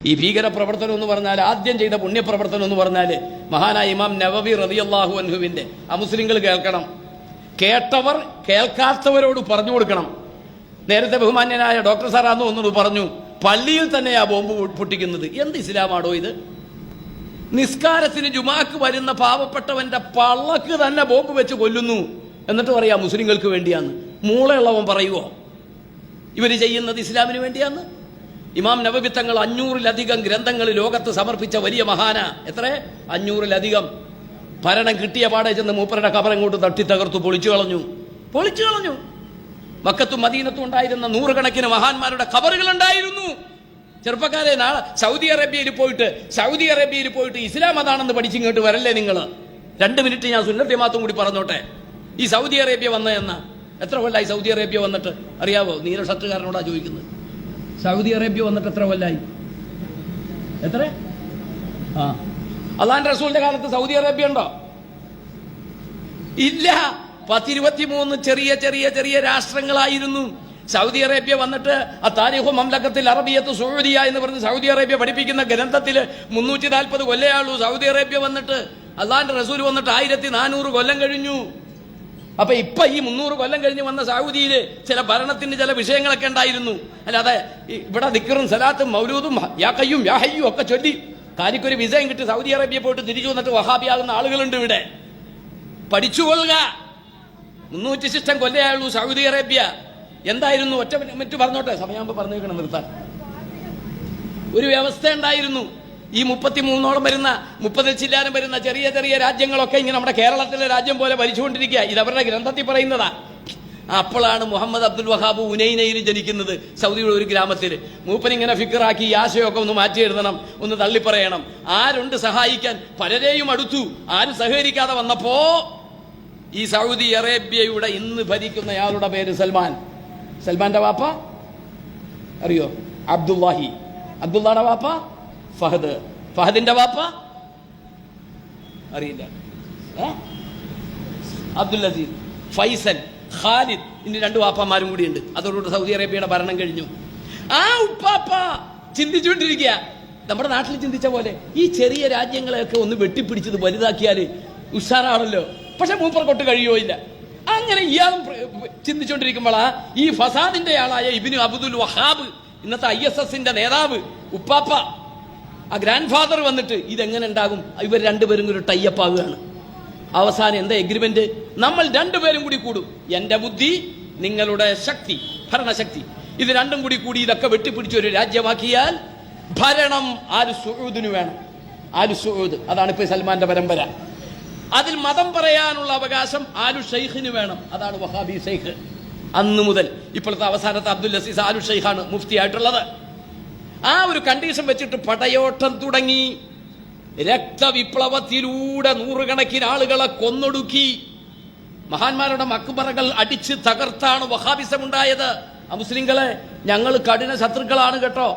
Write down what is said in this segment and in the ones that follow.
ഈ ഭീകര പ്രവർത്തനം എന്ന് പറഞ്ഞാൽ ആദ്യം ചെയ്ത പുണ്യപ്രവർത്തനം എന്ന് പറഞ്ഞാൽ മഹാനായ ഇമാം നവവി റളിയല്ലാഹു അൻഹുവിന്റെ മുസ്ലിങ്ങൾ കേൾക്കണം, കേട്ടവർ കേൾക്കാത്തവരോട് പറഞ്ഞു കൊടുക്കണം. നേരത്തെ ബഹുമാന്യനായ ഡോക്ടർ സാറാന്ന് ഒന്നോട് പറഞ്ഞു, പള്ളിയിൽ തന്നെയാ ബോംബ് പൊട്ടിക്കുന്നത്. എന്ത് ഇസ്ലാമാണോ ഇത്? നിസ്കാരത്തിന് ജുമാക്ക് വരുന്ന പാവപ്പെട്ടവന്റെ പള്ളക്ക് തന്നെ ബോംബ് വെച്ച് കൊല്ലുന്നു, എന്നിട്ട് പറയാ മുസ്ലിങ്ങൾക്ക് വേണ്ടിയാന്ന്. മൂളയുള്ളവൻ പറയുവോ ഇവര് ചെയ്യുന്നത് ഇസ്ലാമിന് വേണ്ടിയാന്ന്? ഇമാം നവവി തങ്ങൾ 500-ലധികം ഗ്രന്ഥങ്ങൾ ലോകത്ത് സമർപ്പിച്ച വലിയ മഹാന. എത്ര? 500-ലധികം. ഭരണം കിട്ടിയ പാടെ ചെന്ന് മൂപ്പരുടെ കബറങ്ങോട്ട് തട്ടി തകർത്തു പൊളിച്ചു കളഞ്ഞു. മക്കത്തും മദീനത്തും ഉണ്ടായിരുന്ന 100 കണക്കിന് മഹാന്മാരുടെ ഖബറുകൾ ഉണ്ടായിരുന്നു. ചെറുപ്പക്കാരെ, നാളെ സൗദി അറേബ്യയിൽ പോയിട്ട് ഇസ്ലാം അതാണെന്ന് പഠിച്ചിങ്ങോട്ട് വരല്ലേ നിങ്ങൾ? 2 മിനിറ്റ് ഞാൻ സുന്നത്ത് ജമാഅത്തും കൂടി പറഞ്ഞോട്ടെ. ഈ സൗദി അറേബ്യ വന്ന എന്ന എത്ര കൊല്ലായി സൗദി അറേബ്യ വന്നിട്ട് അറിയാവോ? നീല ഷർട്ടുകാരനോടാ ചോദിക്കുന്നത്. സൗദി അറേബ്യ വന്നിട്ട് എത്ര കൊല്ലായി? എത്ര? അള്ളാന്റെ റസൂലിന്റെ കാലത്ത് സൗദി അറേബ്യ ഉണ്ടോ? ഇല്ല. 10-23 ചെറിയ രാഷ്ട്രങ്ങളായിരുന്നു. സൗദി അറേബ്യ വന്നിട്ട് താരിഖു മംലക്കത്തിൽ അറബിയത്ത് സൗദിയ എന്ന് പറഞ്ഞ് സൗദി അറേബ്യ പഠിപ്പിക്കുന്ന ഗ്രന്ഥത്തിൽ 340 കൊല്ലയാളൂ സൗദി അറേബ്യ വന്നിട്ട്. അള്ളാന്റെ റസൂൽ വന്നിട്ട് 1400 കൊല്ലം കഴിഞ്ഞു. അപ്പൊ ഇപ്പൊ ഈ 300 കൊല്ലം കഴിഞ്ഞ് വന്ന സൗദിയിൽ ചില ഭരണത്തിന് ചില വിഷയങ്ങളൊക്കെ ഉണ്ടായിരുന്നു. അല്ലാതെ ഇവിടെ ദിക്റും സലാത്തും മൗലൂദും യാ ഖയ്യൂം യാ ഹയ്യു ഒക്കെ ചൊല്ലി കാലിക്കൊരു വിസയും കിട്ടി സൗദി അറേബ്യ പോയിട്ട് തിരിച്ചു വന്നിട്ട് വഹാബിയാകുന്ന ആളുകളുണ്ട് ഇവിടെ. പഠിച്ചുകൊള്ളുക. 300 കൊല്ലയായുള്ളൂ സൗദി അറേബ്യ. എന്തായിരുന്നു? ഒറ്റ മിനിറ്റ് പറഞ്ഞോട്ടെ, സമയമാകുമ്പോൾ പറഞ്ഞേക്കണം നിർത്താൻ. ഒരു വ്യവസ്ഥ ഉണ്ടായിരുന്നു. ഈ 33ഓളം വരുന്ന 30 ചില്ലാനം വരുന്ന ചെറിയ രാജ്യങ്ങളൊക്കെ ഇങ്ങനെ നമ്മുടെ കേരളത്തിലെ രാജ്യം പോലെ ഭരിച്ചുകൊണ്ടിരിക്കുക. ഇത് അവരുടെ ഗ്രന്ഥത്തിൽ പറയുന്നതാ. അപ്പോഴാണ് മുഹമ്മദ് അബ്ദുൽ വഹാബ് ഉനൈനയിൽ ജനിക്കുന്നത്, സൗദിയുടെ ഒരു ഗ്രാമത്തിൽ. മൂപ്പനിങ്ങനെ ഫിക്കറാക്കി ഈ ആശയമൊക്കെ ഒന്ന് മാറ്റി എഴുതണം, ഒന്ന് തള്ളിപ്പറയണം. ആരുണ്ട് സഹായിക്കാൻ? പലരെയും അടുത്തു. ആരും സഹകരിക്കാതെ വന്നപ്പോ ഈ സൗദി അറേബ്യയുടെ ഇന്ന് ഭരിക്കുന്നയാളുടെ പേര് സൽമാൻ. സൽമാന്റെ വാപ്പ അറിയോ? അബ്ദുല്ലാഹി. അബ്ദുള്ളയുടെ വാപ്പ ഫഹദ്. ഫഹദിന്റെ വാപ്പ അറിയില്ല. അബ്ദുൽ അസീസ്, ഫൈസൽ, ഖാലിദ്. ഇനി 2 വാപ്പമാരും കൂടിയുണ്ട്. അതോടുകൂടി സൗദി അറേബ്യയുടെ ഭരണം കഴിഞ്ഞു. ആ ഉപ്പാപ്പ ചിന്തിച്ചുകൊണ്ടിരിക്കുക, നമ്മുടെ നാട്ടിൽ ചിന്തിച്ച പോലെ ഈ ചെറിയ രാജ്യങ്ങളെയൊക്കെ ഒന്ന് വെട്ടിപ്പിടിച്ചത് വലുതാക്കിയാൽ ഉഷാറാണല്ലോ. പക്ഷെ മൂപ്പർക്കൊട്ട് കഴിയുകയില്ല. അങ്ങനെ ഇയാളും ചിന്തിച്ചുകൊണ്ടിരിക്കുമ്പോഴാ ഈ ഫസാദിന്റെ ആളായ ഇബ്നു അബ്ദുൽ വഹാബ്, ഇന്നത്തെ ISSന്റെ നേതാവ്, ഉപ്പാപ്പ, ആ ഗ്രാൻഡ് ഫാദർ വന്നിട്ട് ഇതെങ്ങനെ ഉണ്ടാകും? ഇവർ 2 പേരും കൂടി ടൈപ്പ് ആവുകയാണ്. അവസാനം എന്താ എഗ്രിമെന്റ്? നമ്മൾ 2 പേരും കൂടി കൂടും. എന്റെ ബുദ്ധി, നിങ്ങളുടെ ശക്തി, ഭരണശക്തി, ഇത് 2ഉം കൂടി ഇതൊക്കെ വെട്ടിപ്പിടിച്ച് ഒരു രാജ്യമാക്കിയാൽ ഭരണം ആലു സഊദിന് വേണം. ആലു സഊദ്, അതാണ് ഇപ്പൊ സൽമാന്റെ പരമ്പര. അതിൽ മതം പറയാനുള്ള അവകാശം ആലു ഷെയ്ഖിന് വേണം. അതാണ് വഹാബി ഷെയ്ഖ്. അന്ന് മുതൽ ഇപ്പോഴത്തെ അവസാനത്തെ അബ്ദുൽ അസീസ് ആലു ഷെയ്ഖാണ് മുഫ്തി ആയിട്ടുള്ളത്. ആ ഒരു കണ്ടീഷൻ വെച്ചിട്ട് പടയോട്ടം തുടങ്ങി. രക്തവിപ്ലവത്തിലൂടെ 100 കണക്കിന് ആളുകളെ കൊന്നൊടുക്കി. മഹാന്മാരുടെ മക്ബറകൾ അടിച്ച് തകർത്താണ് വഹാബിസം ഉണ്ടായത്. മുസ്ലിങ്ങളെ, ഞങ്ങൾ കഠിന ശത്രുക്കളാണ് കേട്ടോ.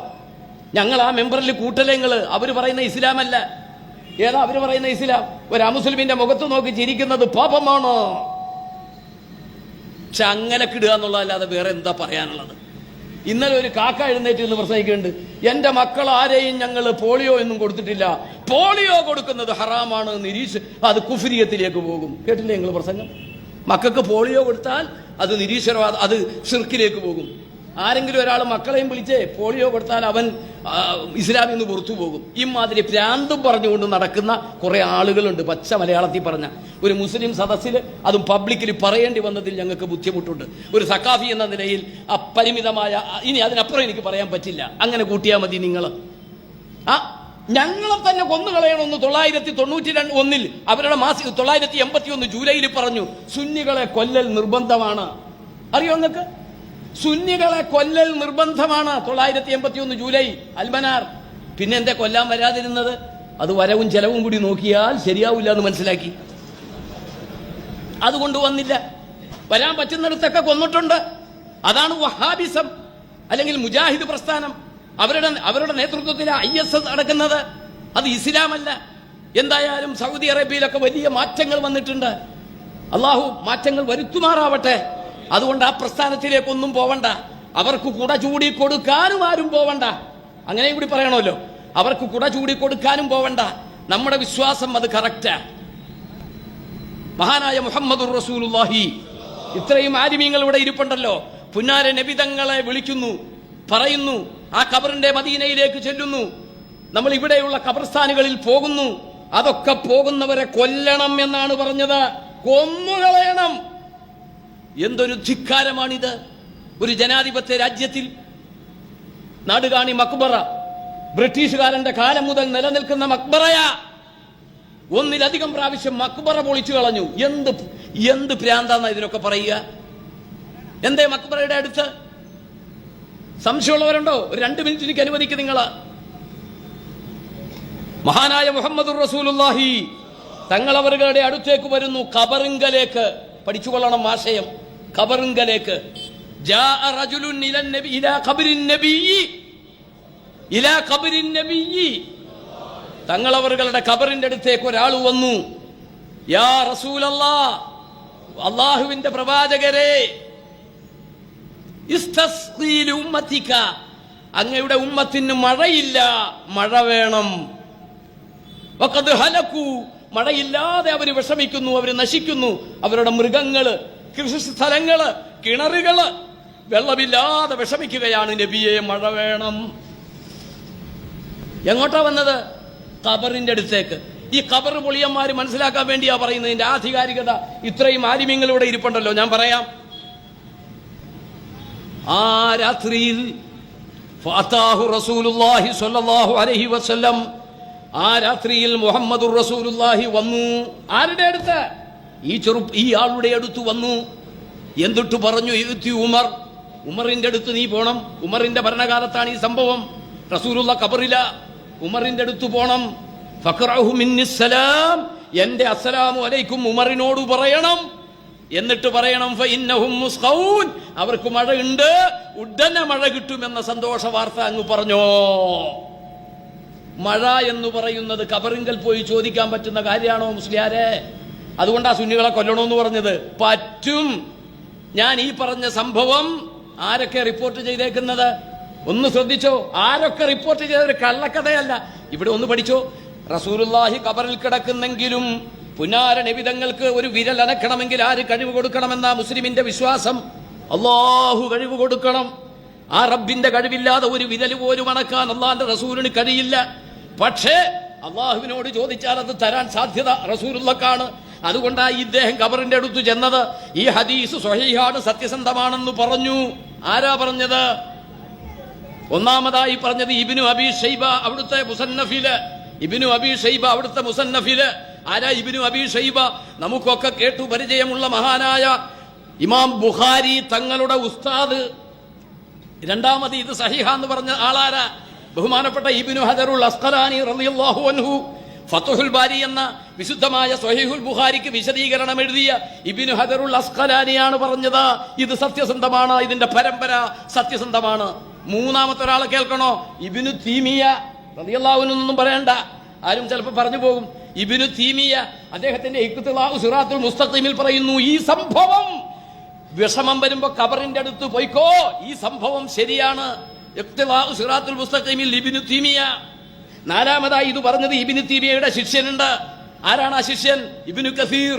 ഞങ്ങൾ ആ മെമ്പറിൽ കൂട്ടലങ്ങൾ. അവര് പറയുന്ന ഇസ്ലാമല്ല. ഏതാ അവര് പറയുന്ന ഇസ്ലാം? ഒരു അമുസ്ലിമിന്റെ മുഖത്ത് നോക്കി ചിരിക്കുന്നത് പാപമാണ്. പക്ഷെ അങ്ങനെ കിടുക എന്നുള്ളതല്ലാതെ വേറെ എന്താ പറയാനുള്ളത്? ഇന്നലെ ഒരു കാക്ക എഴുന്നേറ്റ് എന്ന് പ്രസംഗിക്കുന്നുണ്ട്, എന്റെ മക്കൾ ആരെയും ഞങ്ങൾ പോളിയോ ഒന്നും കൊടുത്തിട്ടില്ല, പോളിയോ കൊടുക്കുന്നത് ഹറാമാണ്, അത് കുഫ്രിയത്തിലേക്ക് പോകും. കേട്ടില്ലേ നിങ്ങൾ പ്രസംഗം? മക്കൾക്ക് പോളിയോ കൊടുത്താൽ അത് നിരീശ്വരവാദം, അത് ഷിർക്കിലേക്ക് പോകും. ആരെങ്കിലും ഒരാൾ മക്കളെയും വിളിച്ചേ പോളിയോ കൊടുത്താൽ അവൻ ഇസ്ലാമിൽ നിന്ന് പുറത്തു പോകും. ഇമാതിരി ഭ്രാന്തും പറഞ്ഞുകൊണ്ട് നടക്കുന്ന കുറെ ആളുകളുണ്ട്. പച്ച മലയാളത്തിൽ പറഞ്ഞ ഒരു മുസ്ലിം സദസ്സിൽ, അതും പബ്ലിക്കിൽ പറയേണ്ടി വന്നതിൽ ഞങ്ങൾക്ക് ബുദ്ധിമുട്ടുണ്ട്. ഒരു സക്കാഫി എന്ന നിലയിൽ അപരിമിതമായ, ഇനി അതിനപ്പുറം എനിക്ക് പറയാൻ പറ്റില്ല. അങ്ങനെ കൂട്ടിയാൽ മതി നിങ്ങൾ. ഞങ്ങളെ തന്നെ കൊന്നുകളയണമെന്ന് 1991 അവരുടെ 981 ജൂലൈയിൽ പറഞ്ഞു. സുന്നികളെ കൊല്ലൽ നിർബന്ധമാണ്. അറിയോ നിങ്ങൾക്ക്? സുന്നികളെ കൊല്ലൽ നിർബന്ധമാണ്. 981 ജൂലൈ അൽമനാർ. പിന്നെ എന്താ കൊല്ലാൻ വരാതിരുന്നത്? അത് വരവും ചെലവും കൂടി നോക്കിയാൽ ശരിയാവില്ല എന്ന് മനസ്സിലാക്കി. അതുകൊണ്ട് വന്നില്ല. വരാൻ പറ്റുന്നിടത്തൊക്കെ കൊന്നിട്ടുണ്ട്. അതാണ് വഹാബിസം അല്ലെങ്കിൽ മുജാഹിദ് പ്രസ്ഥാനം. അവരുടെ നേതൃത്വത്തിൽ ISS നടക്കുന്നത്. അത് ഇസ്ലാമല്ല. എന്തായാലും സൗദി അറേബ്യയിലൊക്കെ വലിയ മാറ്റങ്ങൾ വന്നിട്ടുണ്ട്. അള്ളാഹു മാറ്റങ്ങൾ വരുത്തുമാറാവട്ടെ. അതുകൊണ്ട് ആ പ്രസ്ഥാനത്തിലേക്കൊന്നും പോവണ്ട. അവർക്ക് കുട ചൂടി കൊടുക്കാനും ആരും പോവണ്ട. അങ്ങനെയും കൂടി പറയണമല്ലോ. അവർക്ക് കുട ചൂടിക്കൊടുക്കാനും പോവണ്ട. നമ്മുടെ വിശ്വാസം അത് കറക്റ്റാ. മഹാനായ മുഹമ്മദുർ റസൂലുള്ളാഹി, ഇത്രയും ആലിമീങ്ങൾ ഇവിടെ ഇരിപ്പുണ്ടല്ലോ, പുന്നാര നബിതങ്ങളെ വിളിക്കുന്നു, പറയുന്നു, ആ ഖബറിന്റെ മദീനയിലേക്ക് ചെല്ലുന്നു. നമ്മൾ ഇവിടെയുള്ള ഖബർസ്ഥാനുകളിൽ പോകുന്നു. അതൊക്കെ പോകുന്നവരെ കൊല്ലണം എന്നാണ് പറഞ്ഞത്, കൊന്നുകളയണം. എന്തൊരു ധിക്കാരമാണിത്! ഒരു ജനാധിപത്യ രാജ്യത്തിൽ നാടുകാണി മക്ബറ, ബ്രിട്ടീഷുകാരന്റെ കാലം മുതൽ നിലനിൽക്കുന്ന മക്ബറയാ. ഒന്നിലധികം പ്രാവശ്യം മക്ബറ പൊളിച്ചു കളഞ്ഞു. എന്ത് ഭ്രാന്താന്ന ഇതിനൊക്കെ പറയുക? എന്തേ മക്ബറയുടെ അടുത്ത്? സംശയമുള്ളവരുണ്ടോ? ഒരു 2 മിനിറ്റ് എനിക്ക് അനുവദിക്കുക. നിങ്ങള് മഹാനായ മുഹമ്മദുർ റസൂലുള്ളാഹി തങ്ങളവരുടെ അടുത്തേക്ക് വരുന്നു, ഖബറിങ്കലേക്ക്. പഠിച്ചുകൊള്ളണം ആശയം. ഖബറിങ്കലേക്ക് ജാഅ റജുലുൻ ഇലാ ഖബറിൻ നബിയ്യി, തങ്ങളവരുടെ ഖബറിന്റെ അടുത്തേക്ക് ഒരാൾ വന്നു. യാ റസൂലല്ലാഹ്, അല്ലാഹുവിന്റെ പ്രവാചകരെ, ഇസ്തസ്ഖീ ലിഉമ്മതിക, അങ്ങയുടെ ഉമ്മത്തിന് മഴയില്ല, മഴ വേണം. വഖദ് ഹലകൂ, മഴയില്ലാതെ അവർ വിഷമിക്കുന്നു, അവർ നശിക്കുന്നു. അവരുടെ മൃഗങ്ങള്, കൃഷിസ്ഥലങ്ങള്, കിണറുകള് വെള്ളമില്ലാതെ വിഷമിക്കുകയാണ്. നബിയെ, മഴ വേണം. എങ്ങോട്ടാ വന്നത്? ഖബറിന്റെ അടുത്തേക്ക്. ഈ ഖബർ പൊളിയന്മാര് മനസ്സിലാക്കാൻ വേണ്ടിയാ പറയുന്നതിന്റെ ആധികാരികത. ഇത്രയും ആലിമീങ്ങളിവിടെ ഇരിപ്പുണ്ടല്ലോ, ഞാൻ പറയാം. ആ രാത്രിയിൽ ഫഅതാഹു റസൂലുള്ളാഹി സ്വല്ലല്ലാഹു അലൈഹി വസല്ലം, ആ രാത്രിയിൽ മുഹമ്മദുർ റസൂലുള്ളാഹി വന്നു. ആരുടെ അടുത്ത്? ഈ ആളുടെ അടുത്ത് വന്നു. എന്നിട്ട് പറഞ്ഞു, ഇത്തി ഉമർ, ഉമറിന്റെ അടുത്ത് നീ പോണം. ഉമറിന്റെ ഭരണകാലത്താണ് ഈ സംഭവം. റസൂലുള്ള ഖബറില, ഉമറിന്റെ അടുത്ത് പോണം. ഫഖറഹു മിന്നിസ്സലാം, എന്റെ അസ്സലാമു അലൈക്കും ഉമറിനോട് പറയണം. എന്നിട്ട് പറയണം, ഫഇന്നഹും മുസ്ഖഊൻ, അവർക്ക് മഴയുണ്ട്, ഉടനെ മഴ കിട്ടുമെന്ന സന്തോഷ വാർത്ത അങ്ങ് പറഞ്ഞോ. മഴ എന്ന് പറയുന്നത് ഖബറിങ്കൽ പോയി ചോദിക്കാൻ പറ്റുന്ന കാര്യമാണോ മുസ്ലിയാരെ? അതുകൊണ്ടാ സുന്നികളെ കൊല്ലണമെന്ന് പറഞ്ഞത്. പറ്റും. ഞാൻ ഈ പറഞ്ഞ സംഭവം ആരൊക്കെ റിപ്പോർട്ട് ചെയ്തേക്കുന്നത് ഒന്ന് ശ്രദ്ധിച്ചോ. ആരൊക്കെ റിപ്പോർട്ട് ചെയ്തൊരു കള്ളക്കഥയല്ല. ഇവിടെ ഒന്ന് പഠിച്ചോ. റസൂലുള്ളാഹി ഖബറിൽ കിടക്കുന്നെങ്കിലും പുനാര നബിതങ്ങൾക്ക് ഒരു വിരൽ അനക്കണമെങ്കിൽ ആര് കഴിവ് കൊടുക്കണമെന്ന മുസ്ലിമിന്റെ വിശ്വാസം? അല്ലാഹു കഴിവ് കൊടുക്കണം. ആ റബ്ബിന്റെ കഴിവില്ലാതെ ഒരു വിരൽ പോലും അണക്കാൻ അള്ളാന്റെ റസൂലിന് കഴിയില്ല. പക്ഷേ അള്ളാഹുവിനോട് ചോദിച്ചാൽ അത് തരാൻ സാധ്യത റസൂലുള്ളാഹിക്കാണ്. അതുകൊണ്ടാണ് ഇദ്ദേഹം ഖബറിന്റെ അടുത്ത് ചെന്നത്. ഈ ഹദീസ് സ്വഹീഹാണ്, സത്യസന്ധമാണെന്ന് പറഞ്ഞു. ആരാ പറഞ്ഞത്? ഒന്നാമതായി പറഞ്ഞത് ഇബ്നു അബീ ശൈബ അവിടുത്തെ മുസന്നഫില്. ഇബ്നു അബീ ശൈബ അവിടുത്തെ മുസന്നഫില്. ആരാ ഇബ്നു അബീ ശൈബ? നമുക്കൊക്കെ കേട്ടു പരിചയമുള്ള മഹാനായ ഇമാം ബുഖാരി തങ്ങളുടെ ഉസ്താദ്. രണ്ടാമത് ഇത് സഹീഹാന്ന് പറഞ്ഞ ആളാരാ? ബഹുമാനപ്പെട്ട ഇബ്നു ഹജറുൽ അസ്ഖലാനി റളിയല്ലാഹു അൻഹു. ഫത്ഹുൽ ബാരി എന്ന വിശുദ്ധമായ സ്വഹീഹുൽ ബുഖാരിക്ക് വിശദീകരണം എഴുതിയ ഇബ്നു ഹജറുൽ അസ്ഖലാനിയാണ് പറഞ്ഞത് ഇത് സത്യസന്ധമാണ്, ഇതിന്റെ പരമ്പര സത്യസന്ധമാണ്. മൂന്നാമത്തെ ഒരാളെ കേൾക്കണോ? ഇബ്നു തീമിയ റളിയല്ലാഹു അൻഹു ഒന്നും പറയണ്ട, ആരും ചിലപ്പോൾ പറഞ്ഞു പോകും. ഇബ്നു തീമിയ അദ്ദേഹത്തിന്റെ ഇഖ്തിലാഉ സിറാത്തുൽ മുസ്തഖീമിൽ പറയുന്നു, ഈ സംഭവം വിഷമം വരുമ്പോ ഖബറിന്റെ അടുത്ത് പോയിക്കോ, ഈ സംഭവം ശരിയാണ്. ഇഖ്തിലാഉ സിറാത്തുൽ മുസ്തഖീമിൽ ഇബ്നു തീമിയ. നാലാമതായി ഇത് പറഞ്ഞത് ഇബ്നു തീമിയയുടെ ശിഷ്യനുണ്ട്. ആരാണ് ആ ശിഷ്യൻ? ഇബ്നു കസീർ.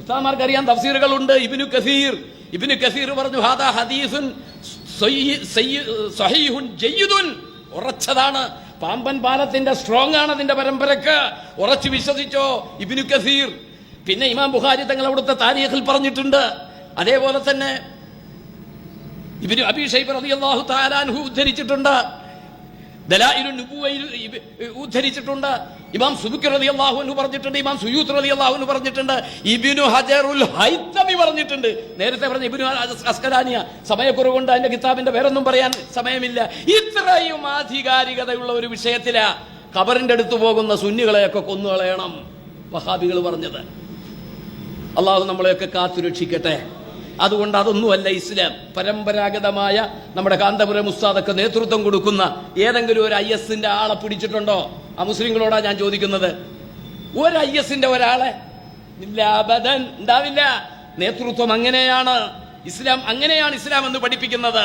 ഉസ്താദുമാർക്ക് അറിയാൻ തഫ്സീറുകളുണ്ട്. ഇബ്നു കസീർ പറഞ്ഞു, ഹാദാ ഹദീസുൻ സഹീഹുൻ ജയ്യിദുൻ, ഉറച്ചതാണ്. പാമ്പൻ പാലത്തിന്റെ സ്ട്രോങ് ആണ് അതിന്റെ പരമ്പരക്ക്, ഉറച്ചു വിശ്വസിച്ചോ ഇബ്നു കസീർ. പിന്നെ ഇമാം ബുഖാരി തങ്ങൾ അവിടുത്തെ താരീഖിൽ പറഞ്ഞിട്ടുണ്ട്. അതേപോലെ തന്നെ ഇബ്നു അബീ ശൈബ റളിയല്ലാഹു തആല അൻഹു ഉദ്ധരിച്ചിട്ടുണ്ട്. ദലായിലുൻ നുബുവയിൽ ഉദ്ധരിച്ചിട്ടുണ്ട്. ഇമാം സുബുക്കി റളിയല്ലാഹു അൻഹു പറഞ്ഞിട്ടുണ്ട്. ഇമാം സുയൂത്ത് റളിയല്ലാഹു അൻഹു പറഞ്ഞിട്ടുണ്ട്. ഇബ്നു ഹജറുൽ ഹൈത്തമി പറഞ്ഞിട്ടുണ്ട്. നേരത്തെ പറഞ്ഞ ഇബ്നു അസ്ഖലാനിയ. സമയക്കുറവുകൊണ്ട് അതിന്റെ കിതാബിന്റെ പേരൊന്നും പറയാൻ സമയമില്ല. ഇത്രയും ആധികാരികതയുള്ള ഒരു വിഷയത്തിലാ ഖബറിന്റെ അടുത്ത് പോകുന്ന സുന്നികളെയൊക്കെ കൊന്നുകളയണം വഹാബികൾ പറഞ്ഞത്. അള്ളാഹു നമ്മളെയൊക്കെ കാത്തുരക്ഷിക്കട്ടെ. അതുകൊണ്ട് അതൊന്നുമല്ല ഇസ്ലാം. പരമ്പരാഗതമായ നമ്മുടെ കാന്തപുരം ഉസ്താദൊക്കെ നേതൃത്വം കൊടുക്കുന്ന ഏതെങ്കിലും ഒരു IS-ന്റെ ആളെ പിടിച്ചിട്ടുണ്ടോ? ആ മുസ്ലിങ്ങളോടാ ഞാൻ ചോദിക്കുന്നത്. ഒരു IS-ന്റെ ഒരാളെ ഇല്ല, അബദൻ ഉണ്ടാവില്ല. നേതൃത്വം അങ്ങനെയാണ് ഇസ്ലാം, അങ്ങനെയാണ് ഇസ്ലാം എന്ന് പഠിപ്പിക്കുന്നത്.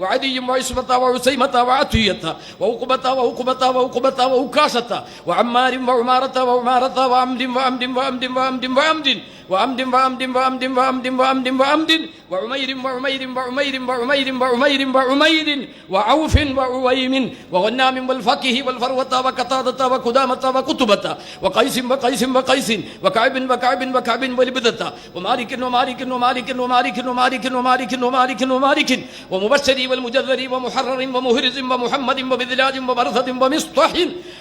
وعدي وعصمة وعسيمة وعطية وعقبة وعقبة وعقبة وعكاشة وعمار وعمارة وعمارة وعمد وعمد وعمد وعمد وعمد وعمد وعمد وعمد وعمد وعمد وعمد وعمير وعمير وعمير وعمير وعمير وعمير وعوف وعويم وغنام والفقه والفروة وقتادة وقدامة وقتبة وقيس وقيس وقيس وكعب وكعب وكعب ولبدة ومالك ومالك ومالك ومالك ومالك ومالك ومالك ومالك ومبشر والمجذر ومحرر ومهرز ومحمد وبذلال وبرثة ومصطح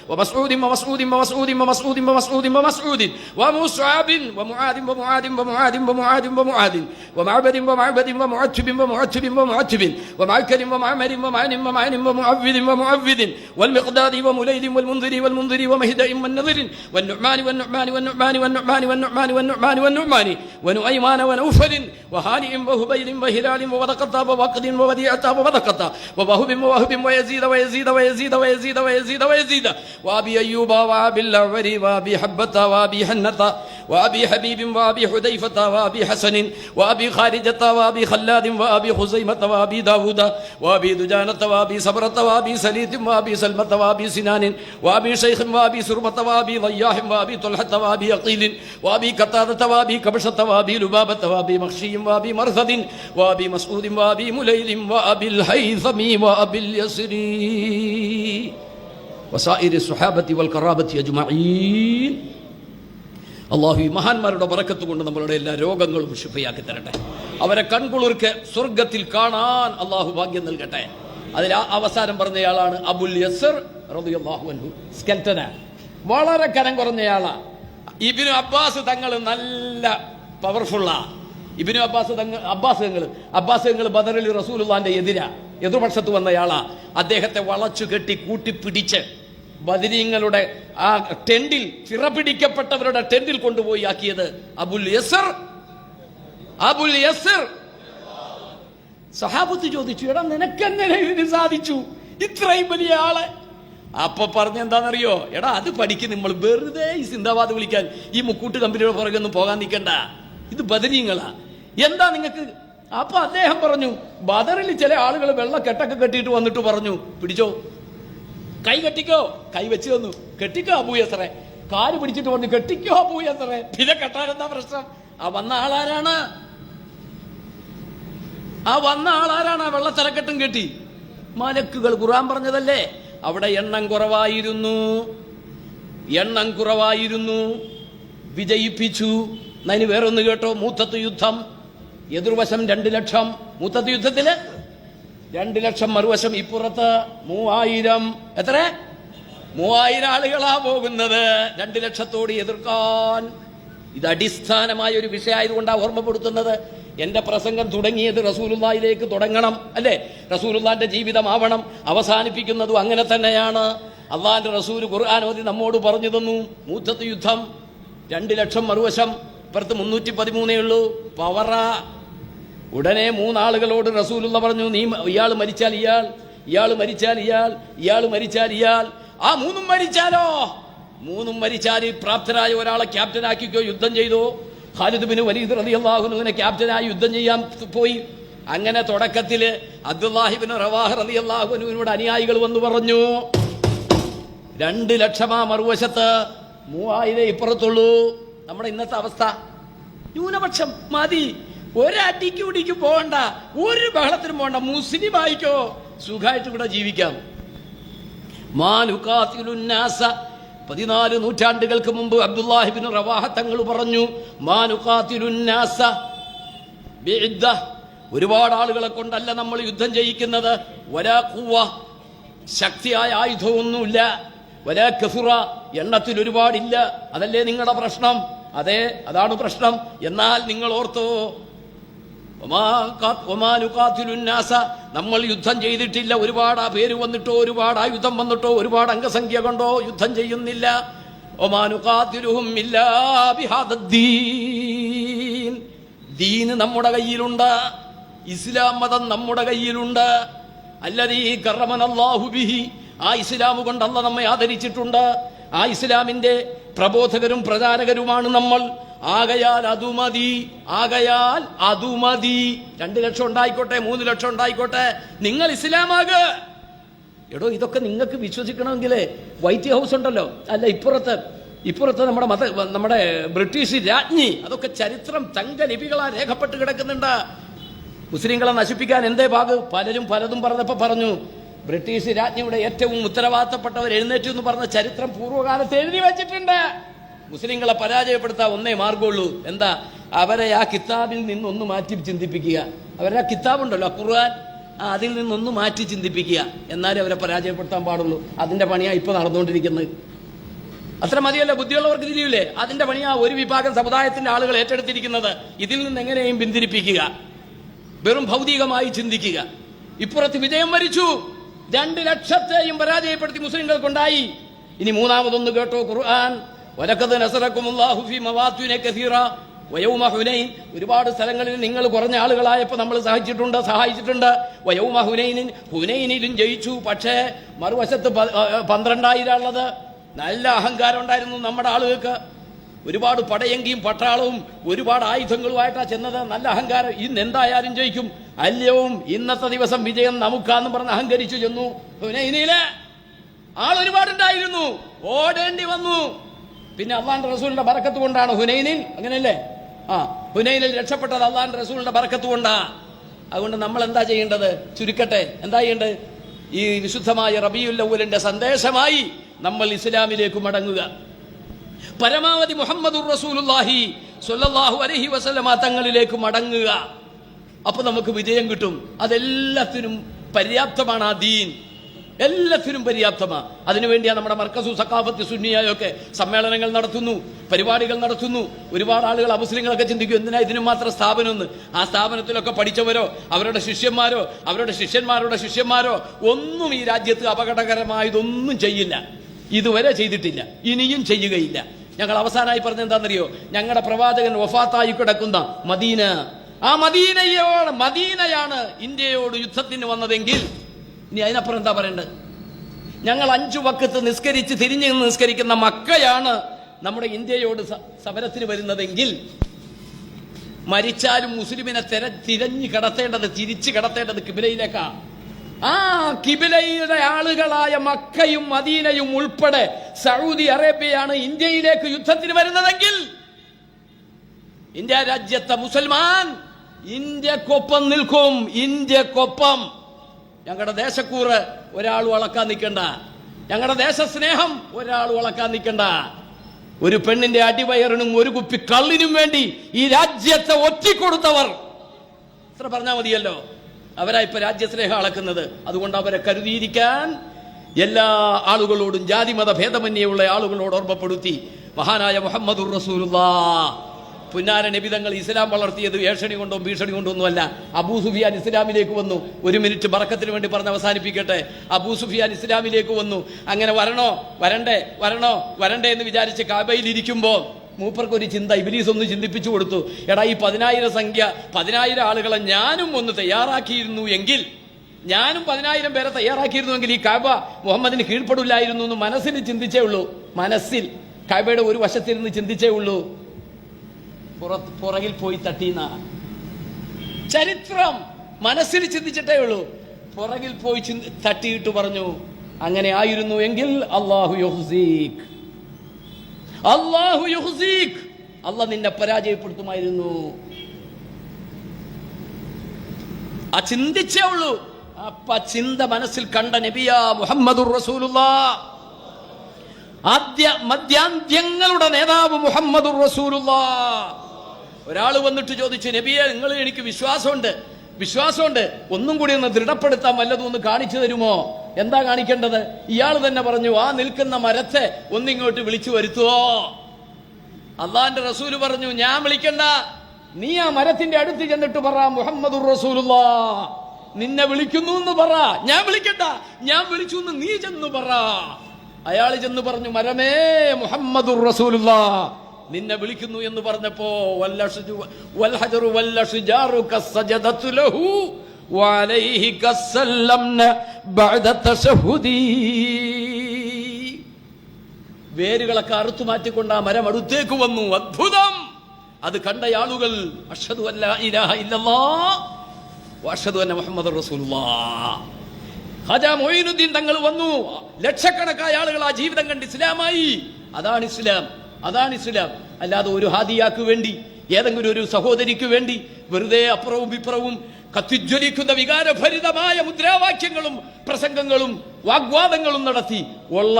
ومسعود ومسعود ومسعود ومسعود ومسعود ومسعود ومصعب ومعاذ ومعاذ ومعاذ ومعاذ ومعاذ ومعبد ومعبد ومعتب ومعتب ومعتب ومعكر ومعمر ومعن ومعن ومعبد ومعبد والمقداد ومليل والمنذر والمنذر ومهدأ والنذر والنعمان والنعمان والنعمان والنعمان والنعمان والنعمان والنعمان ونعيمان ونوفل وهانئ وهبيل وهلال وودقة ووقد ووديعة وودقة ووهب ووهب ويزيد ويزيد ويزيد ويزيد ويزيد ويزيد وأبي أيوب وأبي الأعور وأبي حبة وأبي حنة وأبي حبيب وأبي حذيفة وأبي حسن وأبي خارجة وأبي خلاد وأبي خزيمة وأبي داود وأبي دجانة وأبي صبرة وأبي سليت وأبي سلمة وأبي سنان وأبي شيخ وأبي سربة وأبي ضياح وأبي طلحة وأبي عقيل وأبي قتادة وأبي كبشة وأبي لبابة وأبي مخشي وأبي مرثد وأبي مسعود وأبي مليل وأبي الهيثم وأبي اليسري وسائر الصحابة والقرابة أجمعين. അള്ളാഹു ഈ മഹാന്മാരുടെ ബറക്കത്ത് കൊണ്ട് നമ്മളുടെ എല്ലാ രോഗങ്ങളും ശിഫയാക്കി തരട്ടെ. അവരെ കൺകുളിർക്ക് സ്വർഗത്തിൽ കാണാൻ അള്ളാഹു ഭാഗ്യം നൽകട്ടെ. അതിൽ അവസാനം പറഞ്ഞയാളാണ് അബുൽ യസർ റളിയല്ലാഹു അൻഹു. സ്കെൽറ്റന, വളരെ കനം കുറഞ്ഞയാളാ. ഇബ്നു അബ്ബാസ് തങ്ങൾ നല്ല പവർഫുള്ളാ. ഇബ്നു അബ്ബാസ് തങ്ങൾ ബദറിൽ റസൂലുള്ളാഹിന്റെ എതിർപക്ഷത്ത് വന്നയാളാ. അദ്ദേഹത്തെ വളച്ചു കെട്ടി കൂട്ടിപ്പിടിച്ച് ബദരീങ്ങളുടെ ആ ടെന്റിൽ, ചിറപിടിക്കപ്പെട്ടവരുടെ ടെന്റിൽ കൊണ്ടുപോയി ആക്കിയത് അബുൽ യസർ. സഹാബത്ത് ചോദിച്ചു, എടാ നിനക്കെങ്ങനെ ഇതിന് സാധിച്ചു, ഇത്രയും വലിയ ആളെ? അപ്പൊ പറഞ്ഞെന്താണെന്നറിയോ, എടാ അത് പഠിക്കും, നമ്മൾ വെറുതെ ഈ സിന്ദാബാദ് വിളിക്കാൻ ഈ മുക്കൂട്ട് കമ്പനിയുടെ പുറകെ ഒന്നും പോകാൻ നിൽക്കണ്ട, ഇത് ബദരീങ്ങളാ, എന്താ നിങ്ങൾക്ക്? അപ്പൊ അദ്ദേഹം പറഞ്ഞു, ബദറിൽ ചില ആളുകൾ വെള്ളക്കെട്ടൊക്കെ കെട്ടിയിട്ട് വന്നിട്ട് പറഞ്ഞു, പിടിച്ചോ, കൈ കെട്ടിക്കോ. കൈ വെച്ച് തന്നു, കെട്ടിക്കോ അബൂ യസറെ. കാല് പിടിച്ചിട്ട് പറഞ്ഞു, കെട്ടിക്കോ അബൂ യസറെ. പിന്നെ കെട്ടാൻ എന്താ പ്രശ്നം? ആ വന്ന ആളാരാണ്? ആ വെള്ളത്തലക്കെട്ടും കെട്ടി? മലക്കുകൾ. ഖുർആൻ പറഞ്ഞതല്ലേ, അവിടെ എണ്ണം കുറവായിരുന്നു, വിജയിപ്പിച്ചു. അതിന് വേറൊന്ന് കേട്ടോ, മൂത്തത്ത് യുദ്ധം, എതിർവശം 2 ലക്ഷം. മൂത്തത്ത് യുദ്ധത്തില് 2 ലക്ഷം, മറുവശം ഇപ്പുറത്ത് 3000. എത്ര? 3000 ആളുകളാ പോകുന്നത് 2 ലക്ഷത്തോട് എതിർക്കാൻ. ഇത് അടിസ്ഥാനമായ ഒരു വിഷയമായതുകൊണ്ടാണ് ഓർമ്മപ്പെടുത്തുന്നത്. എന്റെ പ്രസംഗം തുടങ്ങിയത് റസൂലുള്ളാഹിയിലേക്ക് തുടങ്ങണം, അല്ലേ? റസൂലുള്ളാഹിന്റെ ജീവിതമാവണം, അവസാനിപ്പിക്കുന്നതും അങ്ങനെ തന്നെയാണ്. അള്ളാഹിന്റെ റസൂൽ ഖുർആൻ ഓതി നമ്മോട് പറഞ്ഞു തന്നു, മൂത്തത്ത് യുദ്ധം 2 ലക്ഷം, മറുവശം ഇപ്പുറത്ത് 313 ഉള്ളൂ. പവറാ. ഉടനെ 3 ആളുകളോട് റസൂലുള്ള പറഞ്ഞു, ഇയാൾ മരിച്ചാൽ ഇയാൾ, ഇയാൾ മരിച്ചാൽ ഇയാൾ, ഇയാൾ മരിച്ചാൽ ഇയാൾ. ആ 3 മരിച്ചാലോ? 3 മരിച്ചാൽ പ്രാപ്തരായ ഒരാളെ ക്യാപ്റ്റനാക്കിക്കോ, യുദ്ധം ചെയ്തോ. ഖാലിദ് ബിൻ വലീദ് റളിയല്ലാഹു അൻഹുവിനെ ക്യാപ്റ്റനായി യുദ്ധം ചെയ്യാൻ പോയി. അങ്ങനെ തുടക്കത്തില് അബ്ദുല്ലാഹി ബിൻ റവാഹ് റളിയല്ലാഹു അൻഹുവിനോട് അനുയായികൾ വന്നു പറഞ്ഞു, 2 ലക്ഷമാ മറുവശത്ത്, 3000 ഇപ്പുറത്തുള്ളൂ. നമ്മുടെ ഇന്നത്തെ അവസ്ഥ, ന്യൂനപക്ഷം മതി, ഒരടിക്ക് പിടിക്ക് പോകണ്ട, ഒരു ബഹളത്തിനും പോകണ്ട, മുസ്ലിം ആയിക്കോ, സുഖമായിട്ട് ഇവിടെ ജീവിക്കാം. 14 നൂറ്റാണ്ടുകൾക്ക് മുമ്പ് അബ്ദുല്ലാഹി ബിൻ റവാഹ തങ്ങൾ പറഞ്ഞു, ഒരുപാട് ആളുകളെ കൊണ്ടല്ല നമ്മൾ യുദ്ധം ചെയ്യിക്കുന്നത്, വലാ ഖുവ, ശക്തിയായ ആയുധമൊന്നുമില്ല, വലാ കസുറ, എണ്ണത്തിൽ ഒരുപാടില്ല. അതല്ലേ നിങ്ങളുടെ പ്രശ്നം? അതെ, അതാണ് പ്രശ്നം. എന്നാൽ നിങ്ങൾ ഓർത്തോ, നമ്മൾ യുദ്ധം ചെയ്തിട്ടില്ല, ഒരുപാട് പേര് വന്നിട്ടോ, ഒരുപാട് ആയുധം വന്നിട്ടോ, ഒരുപാട് അംഗസംഖ്യ കൊണ്ടോ യുദ്ധം ചെയ്യുന്നില്ല. ദീൻ നമ്മുടെ കയ്യിലുണ്ട്, ഇസ്ലാം മതം നമ്മുടെ കയ്യിലുണ്ട്. അല്ലദീ കറമനല്ലാഹു ബിഹി, ആ ഇസ്ലാം കൊണ്ട് അല്ലാഹു നമ്മെ ആദരിച്ചിട്ടുണ്ട്. ആ ഇസ്ലാമിന്റെ പ്രബോധകരും പ്രചാരകരുമാണ് നമ്മൾ. ആകയാൽ അതുമതി, 2 ലക്ഷം ഉണ്ടായിക്കോട്ടെ 3 ലക്ഷം ഉണ്ടായിക്കോട്ടെ, നിങ്ങൾ ഇസ്ലാമാക്. എടോ, ഇതൊക്കെ നിങ്ങൾക്ക് വിശ്വസിക്കണമെങ്കിൽ വൈറ്റ് ഹൗസ് ഉണ്ടല്ലോ, അല്ല ഇപ്പുറത്ത് നമ്മുടെ ബ്രിട്ടീഷ് രാജ്ഞി, അതൊക്കെ ചരിത്രം തങ്കലിപികളാ രേഖപ്പെട്ട് കിടക്കുന്നുണ്ട്. മുസ്ലിങ്ങളെ നശിപ്പിക്കാൻ എന്തേ ഭാഗ്? പലതും പറഞ്ഞപ്പോ പറഞ്ഞു ബ്രിട്ടീഷ് രാജ്ഞിയുടെ ഏറ്റവും ഉത്തരവാദിത്തപ്പെട്ടവർ എഴുന്നേറ്റു എന്ന് പറഞ്ഞ ചരിത്രം പൂർവ്വകാലത്ത് എഴുതി വെച്ചിട്ടുണ്ട്. മുസ്ലിങ്ങളെ പരാജയപ്പെടുത്താൻ ഒന്നേ മാർഗമുള്ളൂ. എന്താ? അവരെ ആ കിതാബിൽ നിന്നൊന്ന് മാറ്റി ചിന്തിപ്പിക്കുക. അവരുടെ ആ കിതാബുണ്ടല്ലോ, ഖുർആൻ, അതിൽ നിന്നൊന്ന് മാറ്റി ചിന്തിപ്പിക്കുക. എന്നാലേ അവരെ പരാജയപ്പെടുത്താൻ പാടുള്ളൂ. അതിന്റെ പണിയാണ് ഇപ്പൊ നടന്നുകൊണ്ടിരിക്കുന്നത്. അത്ര മതിയല്ല, ബുദ്ധിയുള്ളവർക്ക് തിരിയൂലേ? അതിന്റെ പണിയാ ഒരു വിഭാഗം സമുദായത്തിന്റെ ആളുകൾ ഏറ്റെടുത്തിരിക്കുന്നത്. ഇതിൽ നിന്ന് എങ്ങനെയും പിന്തിരിപ്പിക്കുക, വെറും ഭൗതികമായി ചിന്തിക്കുക. ഇപ്പുറത്ത് വിജയം വരിച്ചു, 2 ലക്ഷത്തെയും പരാജയപ്പെടുത്തി മുസ്ലിങ്ങൾക്കുണ്ടായി. ഇനി മൂന്നാമതൊന്ന് കേട്ടോ, ഖുർആൻ, വലഖദ് നസറകുമുല്ലാഹു ഫീ മവാത്തിന കസീറ വയൗമ ഹുനൈൻ. ഒരുപാട് സ്ഥലങ്ങളിൽ നിങ്ങൾ കുറഞ്ഞ ആളുകളായപ്പോൾ നമ്മൾ സഹായിച്ചിട്ടുണ്ട്. വയൗമ ഹുനൈനിലും ജയിച്ചു. പക്ഷേ മറുവശത്ത് 12,000 ഉള്ളത്. നല്ല അഹങ്കാരം ഉണ്ടായിരുന്നു നമ്മുടെ ആളുകൾക്ക്. ഒരുപാട് പടയങ്കിയും പട്ടാളവും ഒരുപാട് ആയുധങ്ങളുമായിട്ടാണ് ചെന്നത്. നല്ല അഹങ്കാരം. ഇന്ന് എന്തായാലും ജയിക്കും, അല്യവും ഇന്നത്തെ ദിവസം വിജയം നമുക്കാന്ന് പറഞ്ഞ് അഹങ്കരിച്ചു ചെന്നു. ഹുനൈനിലെ ആളൊരുപാടുണ്ടായിരുന്നു, ഓടേണ്ടി വന്നു. പിന്നെ അള്ളാന്റെ റസൂലിന്റെ ബറക്കത്ത് കൊണ്ടാണ് ഹുനൈനിൽ, അങ്ങനെയല്ലേ? ഹുനൈനിൽ രക്ഷപ്പെട്ടത് അള്ളാന്റെ റസൂലിന്റെ ബറക്കത്ത് കൊണ്ടാ. അതുകൊണ്ട് നമ്മൾ എന്താ ചെയ്യേണ്ടത്? ചുരുക്കട്ടെ, എന്താ ചെയ്യേണ്ടത്? ഈ വിശുദ്ധമായ റബീഉൽ അവ്വലിന്റെ സന്ദേശമായി നമ്മൾ ഇസ്ലാമിലേക്ക് മടങ്ങുക. പരമാവധി മുഹമ്മദുർ റസൂലുള്ളാഹി സ്വല്ലല്ലാഹു അലൈഹി വസല്ലമ തങ്ങളിലേക്ക് മടങ്ങുക. അപ്പൊ നമുക്ക് വിജയം കിട്ടും. അതെല്ലാത്തിനും പര്യാപ്തമാണ് ആ ദീൻ, എല്ലാത്തിനും പര്യാപ്തമാണ്. അതിനുവേണ്ടിയാണ് നമ്മുടെ മർക്കസു സഖാഫത്ത് സുന്നിയായൊക്കെ സമ്മേളനങ്ങൾ നടത്തുന്നു, പരിപാടികൾ നടത്തുന്നു. ഒരുപാട് ആളുകൾ അമുസ്ലിങ്ങളൊക്കെ ചിന്തിക്കും, എന്തിനാ ഇതിനു മാത്രം സ്ഥാപനമൊന്ന്? ആ സ്ഥാപനത്തിലൊക്കെ പഠിച്ചവരോ അവരുടെ ശിഷ്യന്മാരോ അവരുടെ ശിഷ്യന്മാരുടെ ശിഷ്യന്മാരോ ഒന്നും ഈ രാജ്യത്ത് അപകടകരമായതൊന്നും ചെയ്യില്ല, ഇതുവരെ ചെയ്തിട്ടില്ല, ഇനിയും ചെയ്യുകയില്ല. ഞങ്ങൾ അവസാനമായി പറഞ്ഞ എന്താണെന്നറിയോ? ഞങ്ങളുടെ പ്രവാചകൻ വഫാത്തായി കിടക്കുന്ന മദീന, ആ മദീനയാണ് ഇന്ത്യയോട് യുദ്ധത്തിന് വന്നതെങ്കിൽ ഇനി അതിനപ്പുറം എന്താ പറയേണ്ടത്? ഞങ്ങൾ 5 വക്കത്ത് തിരിഞ്ഞു നിസ്കരിക്കുന്ന മക്കയാണ് നമ്മുടെ ഇന്ത്യയോട് സമരത്തിന് വരുന്നതെങ്കിൽ മരിച്ചാലും മുസ്ലിമിനെ തിരിച്ചു കടത്തേണ്ടത് കിബിലയിലേക്കാണ്. ആ കിബിലയുടെ ആളുകളായ മക്കയും മദീനയും ഉൾപ്പെടെ സൗദി അറേബ്യയാണ് ഇന്ത്യയിലേക്ക് യുദ്ധത്തിന് വരുന്നതെങ്കിൽ ഇന്ത്യ രാജ്യത്തെ മുസൽമാൻ ഇന്ത്യക്കൊപ്പം നിൽക്കും. ഇന്ത്യക്കൊപ്പം. ഞങ്ങളുടെ ദേശക്കൂറ് ഒരാൾ വളക്കാൻ നിൽക്കണ്ട, ഞങ്ങളുടെ ദേശസ്നേഹം ഒരാൾ വളക്കാൻ നിൽക്കണ്ട. ഒരു പെണ്ണിന്റെ അടിവയറിനും ഒരു കുപ്പി കള്ളിനും വേണ്ടി ഈ രാജ്യത്തെ ഒറ്റിക്കൊടുത്തവർ, ഇത്ര പറഞ്ഞാൽ മതിയല്ലോ. അവരാ ഇപ്പൊ രാജ്യസ്നേഹം അളക്കുന്നത്. അതുകൊണ്ട് അവരെ കരുതിയിരിക്കാൻ എല്ലാ ആളുകളോടും ജാതിമത ഭേദമന്യുള്ള ആളുകളോട് ഓർമ്മപ്പെടുത്തി മഹാനായ മുഹമ്മദുർ റസൂലുള്ളാഹ് പുന്നാര നബി തങ്ങൾ ഇസ്ലാം വളർത്തിയത് ഏഷണി കൊണ്ടോ ഭീഷണി കൊണ്ടോ ഒന്നുമല്ല. അബൂ സുഫിയാൻ ഇസ്ലാമിലേക്ക് വന്നു. 1 മിനിറ്റ് ബറക്കത്തിന് വേണ്ടി പറഞ്ഞ് അവസാനിപ്പിക്കട്ടെ. അബൂ സുഫിയാൻ ഇസ്ലാമിലേക്ക് വന്നു. അങ്ങനെ വരണ്ടേ എന്ന് വിചാരിച്ച് കാബയിൽ ഇരിക്കുമ്പോൾ മൂപ്പർക്കൊരു ചിന്ത ഇബ്ലീസ് ഒന്ന് ചിന്തിപ്പിച്ചു കൊടുത്തു. എടാ, ഈ 10,000 ആളുകളെ ഞാനും ഒന്ന് തയ്യാറാക്കിയിരുന്നു എങ്കിൽ, ഞാനും 10,000 പേരെ തയ്യാറാക്കിയിരുന്നുവെങ്കിൽ ഈ കാബ മുഹമ്മദിന് കീഴ്പ്പെടില്ലായിരുന്നു എന്ന് മനസ്സിൽ ചിന്തിച്ചേ ഉള്ളൂ. മനസ്സിൽ കാബയുടെ ഒരു വശത്തിരുന്ന് ചിന്തിച്ചേ ഉള്ളൂ. പുറകിൽ പോയി തട്ടീന്ന ചരിത്രം മനസ്സിൽ ചിന്തിച്ചിട്ടേ ഉള്ളൂ. പുറകിൽ പോയി തട്ടിയിട്ട് പറഞ്ഞു, അങ്ങനെ ആയിരുന്നു എങ്കിൽ അല്ലാഹു യുഹ്സീക്, അല്ലാഹ് നിന്നെ പരാജയപ്പെടുത്തുമായിരുന്നു. ആ ചിന്തിച്ചേ ഉള്ളൂ. അപ്പ ചിന്ത മനസ്സിൽ കണ്ട നബിയാ മുഹമ്മദുർ റസൂലുള്ളാഹ്, മധ്യാന്ത്യങ്ങളുടെ നേതാവ് മുഹമ്മദുർ റസൂലുള്ളാഹ്. ഒരാൾ വന്നിട്ട് ചോദിച്ചു, നബിയെ, നിങ്ങൾ എനിക്ക് വിശ്വാസമുണ്ട്, ഒന്നും കൂടി ഒന്ന് ദൃഢപ്പെടുത്താൻ വല്ലതും ഒന്ന് കാണിച്ചു തരുമോ? എന്താ കാണിക്കേണ്ടത്? ഇയാൾ തന്നെ പറഞ്ഞു, ആ നിൽക്കുന്ന മരത്തെ ഒന്നിങ്ങോട്ട് വിളിച്ചു വരുത്തുവോ? അള്ളാന്റെ റസൂല് പറഞ്ഞു, ഞാൻ വിളിക്കണ്ട, നീ ആ മരത്തിന്റെ അടുത്ത് ചെന്നിട്ട് പറ മുഹമ്മദുർ റസൂലുള്ളാഹ് നിന്നെ വിളിക്കുന്നു എന്ന് പറ. ഞാൻ വിളിക്കണ്ട, ഞാൻ വിളിച്ചു എന്ന് നീ ചെന്ന് പറ. അയാൾ ചെന്ന് പറഞ്ഞു, മരമേ, മുഹമ്മദുർ റസൂലുള്ളാഹ് നിന്നെ വിളിക്കുന്നു എന്ന് പറഞ്ഞപ്പോ വേരുകളൊക്കെ അറുത്തു മാറ്റിക്കൊണ്ട് ആ മരം അടുത്തേക്ക് വന്നു. അത്ഭുതം! അത് കണ്ട ആളുകൾ അഷ്ഹദു അല്ലാ ഇലാഹ ഇല്ലല്ലാഹ് വ അഷ്ഹദു അന്ന മുഹമ്മദുർ റസൂലുള്ളാഹ്. ഖാജ മൊയ്നുദ്ദീൻ തങ്ങൾ വന്നു. ലക്ഷക്കണക്കായ ആളുകൾ ആ ജീവിതം കണ്ട് ഇസ്ലാമായി. അതാണ് ഇസ്ലാം, അതാണ് ഇസ്ലാം. അല്ലാതെ ഒരു ഹാദിയാക്ക് വേണ്ടി, ഏതെങ്കിലും ഒരു സഹോദരിക്ക് വേണ്ടി വെറുതെ അപ്പുറവും ഇപ്പുറവും കത്തിജ്വലിക്കുന്ന വികാരഭരിതമായ മുദ്രാവാക്യങ്ങളും പ്രസംഗങ്ങളും വാഗ്വാദങ്ങളും നടത്തി ഉള്ള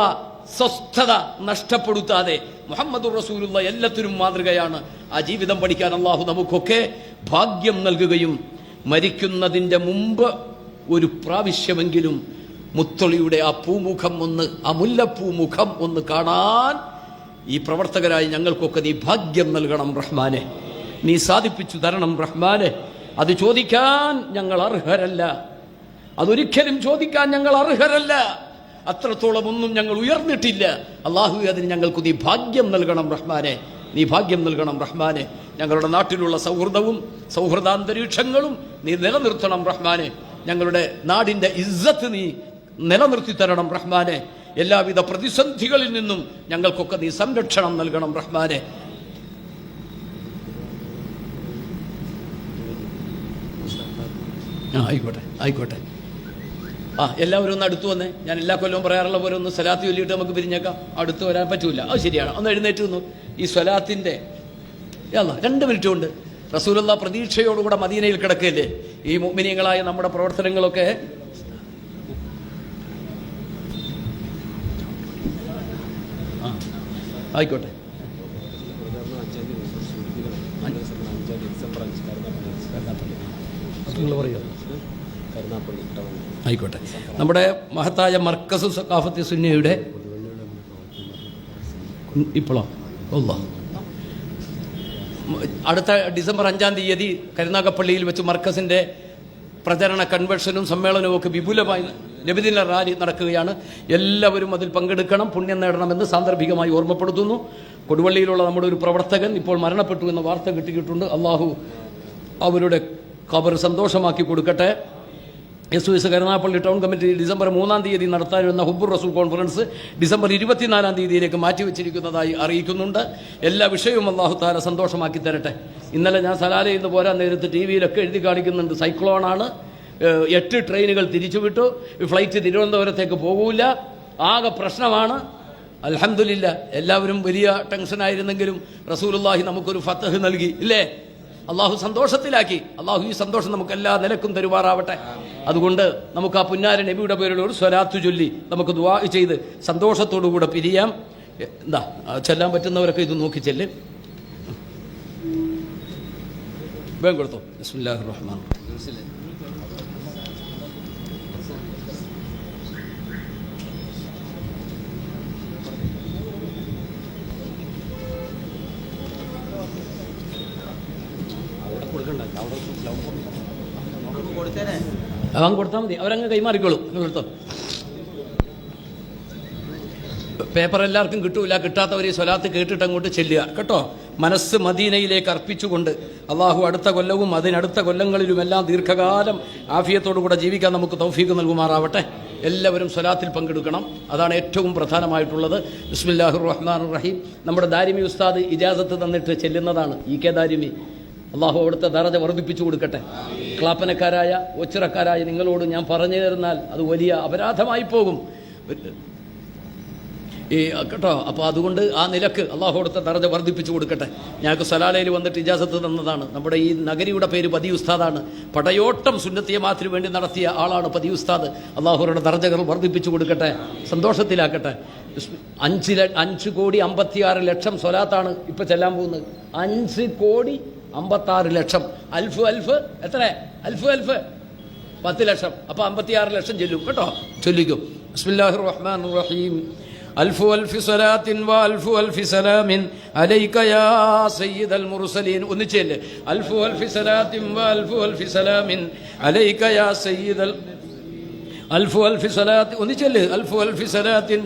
സ്വസ്ഥത നഷ്ടപ്പെടുത്താതെ മുഹമ്മദുർ റസൂലുള്ള എല്ലാത്തിനും മാതൃകയാണ്. ആ ജീവിതം പഠിക്കാൻ അള്ളാഹു നമുക്കൊക്കെ ഭാഗ്യം നൽകുകയും മരിക്കുന്നതിൻ്റെ മുമ്പ് ഒരു പ്രാവശ്യമെങ്കിലും മുത്തളിയുടെ ആ പൂമുഖം ഒന്ന്, ആ മുല്ലപ്പൂ മുഖം ഒന്ന് കാണാൻ ഈ പ്രവർത്തകരായി ഞങ്ങൾക്കൊക്കെ നീ ഭാഗ്യം നൽകണം റഹ്മാനെ. നീ സാധിപ്പിച്ചു തരണം റഹ്മാനെ. അത് ചോദിക്കാൻ ഞങ്ങൾ അർഹരല്ല, അതൊരിക്കലും ചോദിക്കാൻ ഞങ്ങൾ അർഹരല്ല. അത്രത്തോളം ഒന്നും ഞങ്ങൾ ഉയർന്നിട്ടില്ല. അള്ളാഹു അതിന് ഞങ്ങൾക്ക് നീ ഭാഗ്യം നൽകണം റഹ്മാനെ, നീ ഭാഗ്യം നൽകണം റഹ്മാനെ. ഞങ്ങളുടെ നാട്ടിലുള്ള സൗഹൃദവും സൗഹൃദാന്തരീക്ഷങ്ങളും നീ നിലനിർത്തണം റഹ്മാനെ. ഞങ്ങളുടെ നാടിൻ്റെ ഇസ്സത്ത് നീ നിലനിർത്തി തരണം റഹ്മാനെ. എല്ലാവിധ പ്രതിസന്ധികളിൽ നിന്നും ഞങ്ങൾക്കൊക്കെ നീ സംരക്ഷണം നൽകണം റഹ്മാനെ. ആയിക്കോട്ടെ ആയിക്കോട്ടെ. എല്ലാവരും ഒന്ന് അടുത്ത് വന്നേ. ഞാൻ എല്ലാ കൊല്ലവും പറയാറുള്ള പോലെ ഒന്ന് സ്വലാത്ത് ചൊല്ലിയിട്ട് നമുക്ക് പിരിഞ്ഞേക്കാം. അടുത്ത് വരാൻ പറ്റൂല, അത് ശരിയാണ്. ഒന്ന് എഴുന്നേറ്റ് വന്നു. ഈ സ്വലാത്തിൻ്റെ 2 മിനിറ്റ് കൊണ്ട് റസൂലുള്ളാഹി പ്രതീക്ഷയോടുകൂടെ മദീനയിൽ കിടക്കുകയല്ലേ. ഈ മുഅ്മിനീങ്ങളായ നമ്മുടെ പ്രവർത്തനങ്ങളൊക്കെ ആയിക്കോട്ടെ. ആയിക്കോട്ടെ. നമ്മുടെ മഹത്തായ മർക്കസ് സഖാഫത്തി സുന്നിയുടെ ഇപ്പോഴോ അടുത്ത ഡിസംബർ 5-ാം തീയതി കരുനാഗപ്പള്ളിയിൽ വെച്ച് മർക്കസിൻ്റെ പ്രചരണ കൺവെൻഷനും സമ്മേളനവും ഒക്കെ വിപുലമായി നബിദിന റാലി നടക്കുകയാണ്. എല്ലാവരും അതിൽ പങ്കെടുക്കണം, പുണ്യം നേടണമെന്ന് സാന്ദർഭികമായി ഓർമ്മപ്പെടുത്തുന്നു. കൊടുവള്ളിയിലുള്ള നമ്മുടെ ഒരു പ്രവർത്തകൻ ഇപ്പോൾ മരണപ്പെട്ടു എന്ന വാർത്ത കിട്ടിയിട്ടുണ്ട്. അള്ളാഹു അവരുടെ ഖബർ സന്തോഷമാക്കി കൊടുക്കട്ടെ. SOS Karunagappally town committee December 3-ാം തീയതി നടത്താനിരുന്ന ഹുബ്ബുർ റസൂൽ കോൺഫറൻസ് ഡിസംബർ 24-ാം തീയതിയിലേക്ക് മാറ്റിവെച്ചിരിക്കുന്നതായി അറിയിക്കുന്നുണ്ട്. എല്ലാ വിഷയവും അള്ളാഹു താല സന്തോഷമാക്കി തരട്ടെ. ഇന്നലെ ഞാൻ സലാലയിൽ നിന്ന് പോരാൻ നേരത്ത് TV-യിലൊക്കെ എഴുതി കാണിക്കുന്നുണ്ട്, സൈക്ലോണാണ്, 8 ട്രെയിനുകൾ തിരിച്ചുവിട്ടു, ഫ്ലൈറ്റ് തിരുവനന്തപുരത്തേക്ക് പോകൂല, ആകെ പ്രശ്നമാണ്. അൽഹംദുലില്ലാ, എല്ലാവരും വലിയ ടെൻഷനായിരുന്നെങ്കിലും റസൂലുള്ളാഹി നമുക്കൊരു ഫതഹ് നൽകി, ഇല്ലേ? അള്ളാഹു സന്തോഷത്തിലാക്കി. അള്ളാഹു ഈ സന്തോഷം നമുക്ക് എല്ലാ നിലക്കും തരുമാറാവട്ടെ. അതുകൊണ്ട് നമുക്ക് ആ പുന്നാര നബിയുടെ പേരിൽ ഒരു സ്വലാത്ത് ചൊല്ലി നമുക്ക് ദുആ ചെയ്ത് സന്തോഷത്തോടു കൂടെ പിരിയാം. എന്താ ചെല്ലാൻ പറ്റുന്നവരൊക്കെ ഇത് നോക്കി ചെല്ല്. വേഗം കൊടുത്തോ. ബിസ്മില്ലാഹിർ റഹ്മാനിർ റഹീം. അവൻ കൊടുത്താൽ മതി, അവരങ്ങ് കൈമാറിക്കോളും. കൊടുത്തോ. പേപ്പർ എല്ലാവർക്കും കിട്ടൂല, കിട്ടാത്തവർ ഈ സ്വലാത്ത് കേട്ടിട്ട് അങ്ങോട്ട് ചെല്ലുക കേട്ടോ. മനസ്സ് മദീനയിലേക്ക് അർപ്പിച്ചുകൊണ്ട് അള്ളാഹു അടുത്ത കൊല്ലവും അതിനടുത്ത കൊല്ലങ്ങളിലുമെല്ലാം ദീർഘകാലം ആഫിയത്തോടു കൂടെ ജീവിക്കാൻ നമുക്ക് തൗഫീഖ് നൽകുമാറാവട്ടെ. എല്ലാവരും സ്വലാത്തിൽ പങ്കെടുക്കണം, അതാണ് ഏറ്റവും പ്രധാനമായിട്ടുള്ളത്. ബിസ്മില്ലാഹിർ റഹ്മാനിർ റഹീം. നമ്മുടെ ദാരിമി ഉസ്താദ് ഇജാസത്ത് തന്നിട്ട് ചെല്ലുന്നതാണ്. EK ദാരിമി, അള്ളാഹു അവിടുത്തെ ദറജ വർദ്ധിപ്പിച്ചു കൊടുക്കട്ടെ. ക്ലാപ്പനക്കാരായ ഒച്ചിറക്കാരായ നിങ്ങളോട് ഞാൻ പറഞ്ഞു തരുന്നാൽ അത് വലിയ അപരാധമായി പോകും കേട്ടോ. അപ്പോൾ അതുകൊണ്ട് ആ നിലക്ക് അള്ളാഹു അവിടുത്തെ ദറജ വർദ്ധിപ്പിച്ചു കൊടുക്കട്ടെ. ഞങ്ങൾക്ക് സലാലയിൽ വന്നിട്ട് ഇജാസത്ത് തന്നതാണ്. നമ്മുടെ ഈ നഗരിയുടെ പേര് പതി ഉസ്താദാണ്. പടയോട്ടം സുന്നത്ത് ജമാഅത്തിന് വേണ്ടി നടത്തിയ ആളാണ് പതി ഉസ്താദ്. അള്ളാഹുരുടെ ദറജകൾ വർദ്ധിപ്പിച്ചു കൊടുക്കട്ടെ, സന്തോഷത്തിലാക്കട്ടെ. 5,56,00,000 സ്വലാത്താണ് ഇപ്പോൾ ചെല്ലാൻ പോകുന്നത്. 5,56,00,000. അൽഫ് എത്ര? അൽഫ് 10 ലക്ഷം. അപ്പോൾ 56 ലക്ഷം ചെല്ലും കേട്ടോ. ചൊല്ലിക്കും. ബിസ്മില്ലാഹിർ റഹ്മാനിർ റഹീം. അൽഫ് സ്വലാത്തിൻ വ അൽഫ് സലാമിൻ അലൈക യാ സയ്യിദൽ മുർസലീൻ. ഒന്നിച്ചല്ലേ? അൽഫ് സ്വലാത്തിൻ വ അൽഫ് സലാമിൻ അലൈക യാ സയ്യിദൽ അൽഫ് സ്വലാത്ത്. ഒന്നിച്ചല്ലേ? അൽഫ് സ്വലാത്തിൻ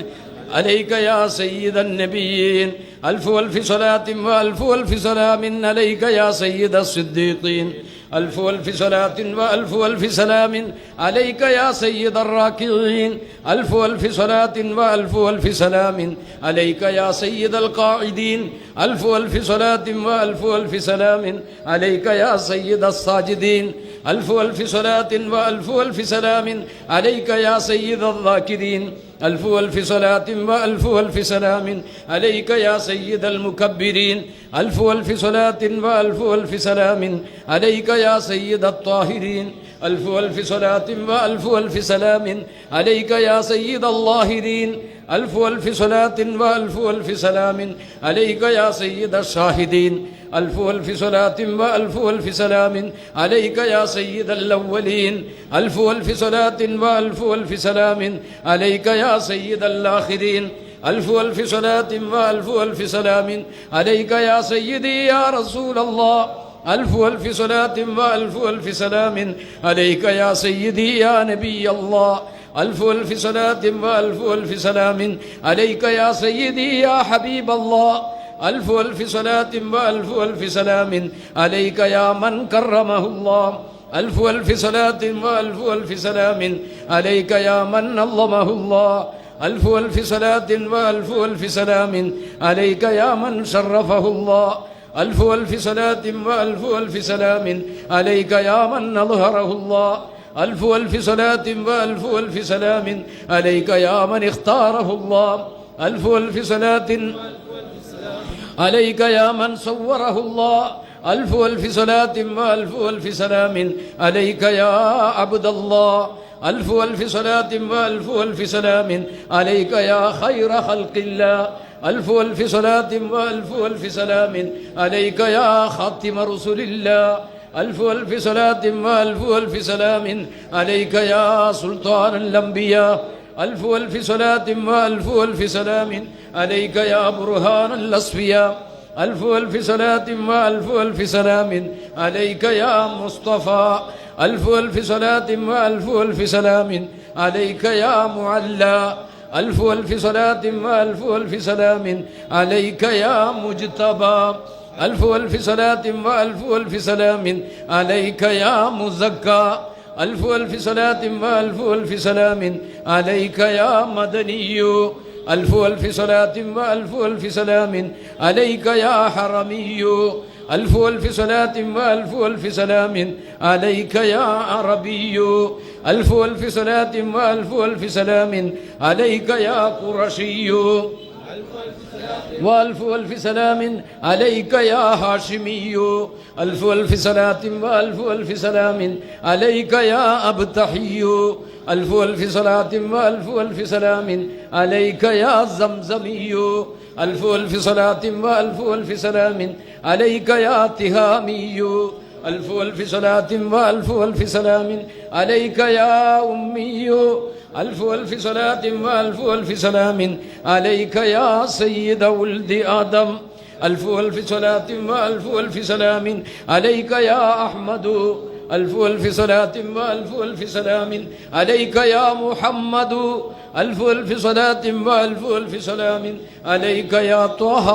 അലൈക യാ സയ്യിദൻ നബിയീൻ ألف ألف صلاة وألف ألف سلام عليك يا سيد الصديقين ألف ألف صلاة وألف ألف سلام عليك يا سيد الراكعين ألف ألف صلاة وألف ألف سلام عليك يا سيد القاعدين ألف ألف صلاة وألف ألف سلام عليك يا سيد الساجدين ألف ألف صلاة وألف ألف سلام عليك يا سيد الذاكرين ألف ألف صلاة وألف ألف سلام عليك يا سيد المكبرين ألف ألف صلاة وألف ألف سلام عليك يا سيد الطاهرين ألف ألف صلاة وألف ألف سلام عليك يا سيد اللاهرين ألف ألف صلاة وألف ألف سلام عليك يا سيد الشاهدين ألف ألف صلاة وألف ألف سلام عليك يا سيد الأولين ألف ألف صلاة وألف ألف سلام عليك يا سيد الآخرين ألف ألف صلاة وألف ألف سلام عليك يا سيدي يا رسول الله ألف ألف صلاة وألف ألف سلام عليك يا سيدي يا نبي الله ألف ألف صلاة وألف ألف سلام عليك يا سيدي يا حبيب الله ألف ألف صلاة وألف ألف سلام عليك يا من كرمه الله ألف ألف صلاة وألف ألف سلام عليك يا من نظمه الله ألف ألف صلاة وألف ألف سلام عليك يا من شرفه الله ألف ألف صلاة وألف ألف سلام عليك يا من أظهره الله ألف ألف صلاة وألف ألف سلام عليك يا من اختاره الله ألف ألف صلاة عليك يا من صوره الله ألف ألف صلاة وألف ألف سلام عليك يا عبد الله ألف ألف صلاة وألف ألف سلام عليك يا خير خلق الله ألف ألف صلاة وألف ألف سلام عليك يا خاتم رسل الله ألف ألف صلاة وألف ألف سلام عليك يا سلطان الأنبياء ألف ألف صلاة وألف ألف سلام عليك يا برهان الأصفياء ألف ألف صلاة وألف ألف سلام عليك يا مصطفى ألف ألف صلاة وألف ألف سلام عليك يا معلى ألف ألف صلاة وألف ألف سلام عليك يا مجتبى ألف ألف صلاة وألف ألف سلام عليك يا مزكى ألف ألف صلاة وألف ألف سلام عليك يا مدني ألف ألف صلاة وألف ألف سلام عليك يا حرمي ألف ألف صلاة وألف ألف سلام عليك يا عربي ألف ألف صلاة وألف ألف سلام عليك يا قرشي وألف ألف سلام عليك يا هاشمي ألف ألف صلاة وألف ألف سلام عليك يا أبتحي ألف ألف صلاة وألف ألف سلام عليك يا زمزمي ألف ألف صلاة وألف ألف سلام عليك يا تهامي ألف ألف صلاة وألف ألف سلام عليك يا أمي ألف ألف صلاة وألف ألف سلام عليك يا سيد ولد آدم ألف ألف صلاة وألف ألف سلام عليك يا أحمد ألف ألف صلاة وألف ألف سلام عليك يا محمد ألف ألف صلاة وألف ألف سلام عليك يا طه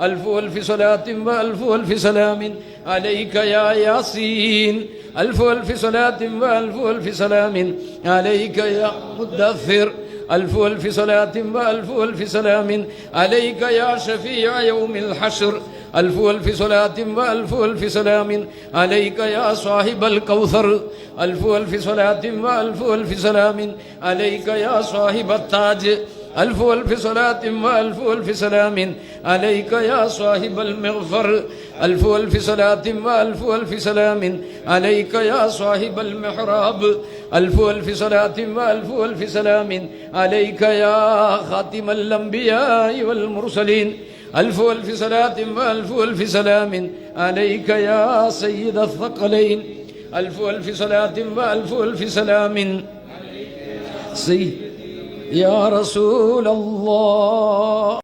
ألف ألف صلاة وألف ألف سلام عليك يا ياسين ألف ألف صلاة وألف ألف سلام عليك يا مدثر ألف ألف صلاة وألف ألف سلام عليك يا شفيع يوم الحشر ألف ألف صلاة وألف ألف سلام عليك يا صاحب الكوثر ألف ألف صلاة وألف ألف سلام عليك يا صاحب التاج ألف ألف صلاة وألف ألف سلام عليك يا صاحب المغفر ألف ألف صلاة وألف ألف سلام عليك يا صاحب المحراب ألف ألف صلاة وألف ألف سلام عليك يا خاتم الأنبياء والمرسلين ألف ألف صلاة وألف ألف سلام عليك يا سيد الثقلين ألف ألف صلاة وألف ألف سلام سيد يا رسول الله.